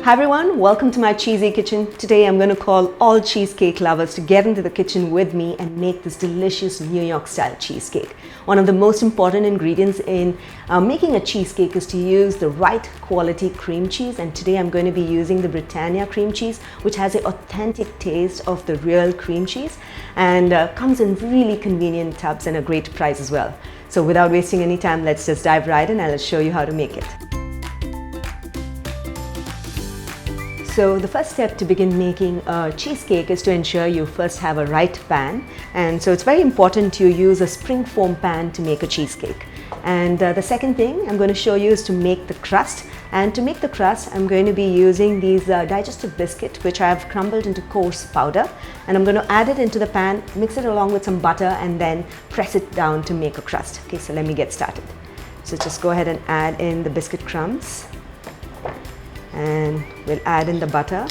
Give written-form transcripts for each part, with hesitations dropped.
Hi everyone, welcome to my cheesy kitchen. Today I'm going to call all cheesecake lovers to get into the kitchen with me and make this delicious New York style cheesecake. One of the most important ingredients in making a cheesecake is to use the right quality cream cheese, and today I'm going to be using the Britannia cream cheese, which has an authentic taste of the real cream cheese and comes in really convenient tubs and a great price as well. So without wasting any time, let's just dive right in and I'll show you how to make it. So the first step to begin making a cheesecake is to ensure you first have a right pan, and so it's very important to use a spring foam pan to make a cheesecake. And the second thing I'm going to show you is to make the crust, and to make the crust I'm going to be using these digestive biscuit which I have crumbled into coarse powder, and I'm going to add it into the pan, mix it along with some butter and then press it down to make a crust. Okay, so let me get started. So just go ahead and add in the biscuit crumbs. And we'll add in the butter,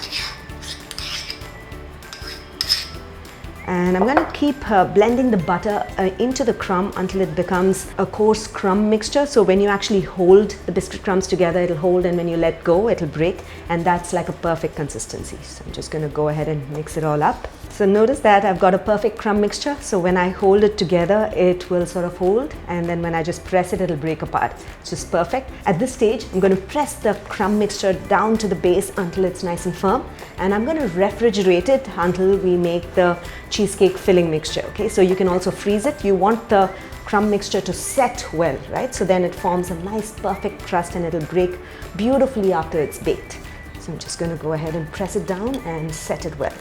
and I'm going to keep blending the butter into the crumb until it becomes a coarse crumb mixture. So when you actually hold the biscuit crumbs together, it'll hold, and when you let go, it'll break, and that's like a perfect consistency. So I'm just going to go ahead and mix it all up. So notice that I've got a perfect crumb mixture, so when I hold it together it will sort of hold, and then when I just press it, it'll break apart. It's just perfect. At this stage I'm going to press the crumb mixture down to the base until it's nice and firm, and I'm going to refrigerate it until we make the cheesecake filling mixture. Okay, so you can also freeze it. You want the crumb mixture to set well, right? So then it forms a nice perfect crust and it'll break beautifully after it's baked. So I'm just going to go ahead and press it down and set it well.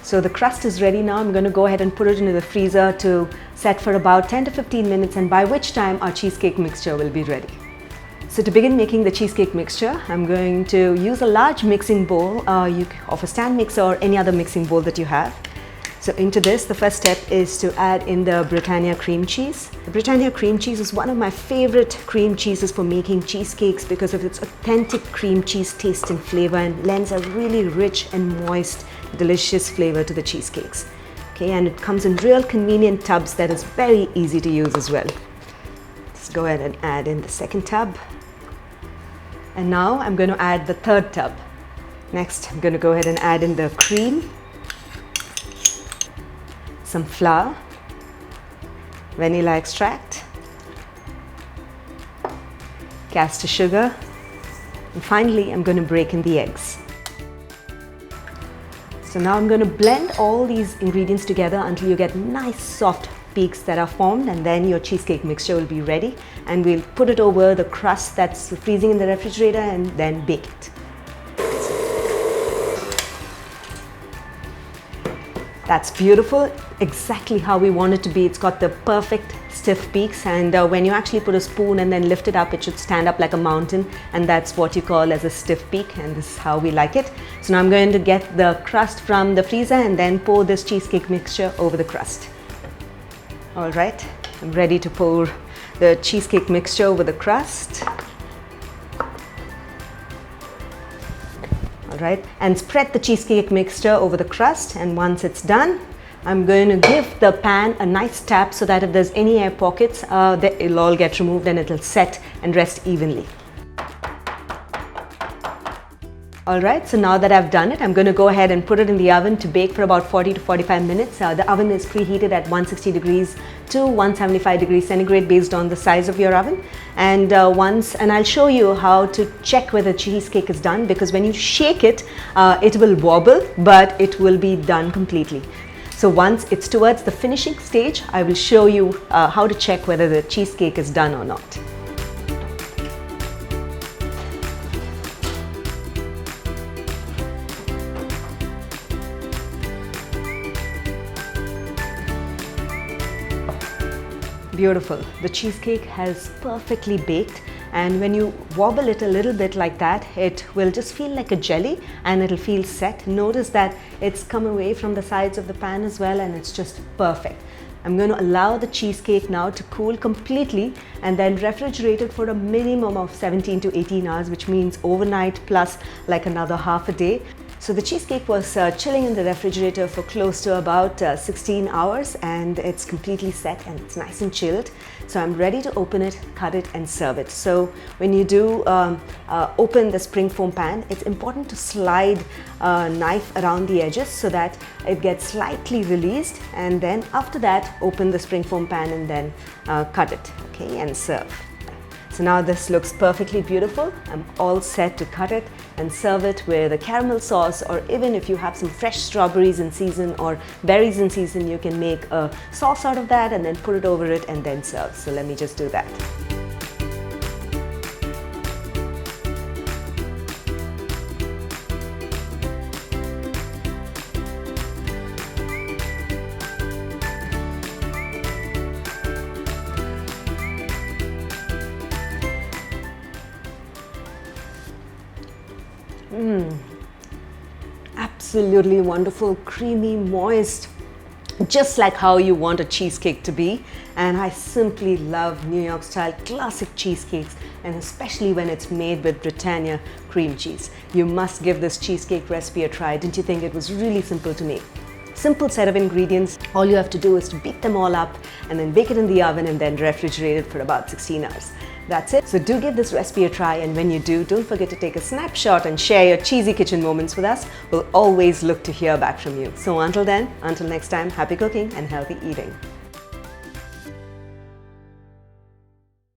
So the crust is ready now. I'm going to go ahead and put it into the freezer to set for about 10 to 15 minutes, and by which time our cheesecake mixture will be ready. So to begin making the cheesecake mixture, I'm going to use a large mixing bowl of a stand mixer or any other mixing bowl that you have. So into this, the first step is to add in the Britannia cream cheese. The Britannia cream cheese is one of my favorite cream cheeses for making cheesecakes because of its authentic cream cheese taste and flavor, and lends a really rich and moist, delicious flavor to the cheesecakes. Okay, and it comes in real convenient tubs that is very easy to use as well. Let's go ahead and add in the second tub. And now I'm going to add the third tub. Next, I'm going to go ahead and add in the cream, some flour, vanilla extract, caster sugar, and finally I'm going to break in the eggs. So now I'm going to blend all these ingredients together until you get nice soft peaks that are formed, and then your cheesecake mixture will be ready, and we'll put it over the crust that's freezing in the refrigerator and then bake it. That's beautiful, exactly how we want it to be. It's got the perfect stiff peaks, and when you actually put a spoon and then lift it up, it should stand up like a mountain, and that's what you call as a stiff peak, and this is how we like it. So now I'm going to get the crust from the freezer and then pour this cheesecake mixture over the crust. All right, I'm ready to pour the cheesecake mixture over the crust. Right, and spread the cheesecake mixture over the crust, and once it's done, I'm going to give the pan a nice tap so that if there's any air pockets, it'll all get removed and it'll set and rest evenly. Alright, so now that I've done it, I'm going to go ahead and put it in the oven to bake for about 40 to 45 minutes. The oven is preheated at 160 degrees to 175 degrees centigrade based on the size of your oven. And I'll show you how to check whether cheesecake is done, because when you shake it, it will wobble, but it will be done completely. So once it's towards the finishing stage, I will show you how to check whether the cheesecake is done or not. Beautiful. The cheesecake has perfectly baked, and when you wobble it a little bit like that, it will just feel like a jelly and it'll feel set. Notice that it's come away from the sides of the pan as well, and it's just perfect. I'm going to allow the cheesecake now to cool completely and then refrigerate it for a minimum of 17 to 18 hours, which means overnight plus like another half a day. So the cheesecake was chilling in the refrigerator for close to about 16 hours, and it's completely set and it's nice and chilled. So I'm ready to open it, cut it and serve it. So when you do open the spring foam pan, it's important to slide a knife around the edges so that it gets slightly released, and then after that open the spring foam pan and then cut it, okay, and serve. So now this looks perfectly beautiful. I'm all set to cut it and serve it with a caramel sauce, or even if you have some fresh strawberries in season or berries in season, you can make a sauce out of that and then put it over it and then serve. So let me just do that. Absolutely wonderful, creamy, moist, just like how you want a cheesecake to be. And I simply love New York style classic cheesecakes, and especially when it's made with Britannia cream cheese. You must give this cheesecake recipe a try. Didn't you think it was really simple to make? Simple set of ingredients. All you have to do is to beat them all up and then bake it in the oven and then refrigerate it for about 16 hours. That's it. So do give this recipe a try, and when you do, don't forget to take a snapshot and share your cheesy kitchen moments with us. We'll always look to hear back from you. So until then, until next time, happy cooking and healthy eating.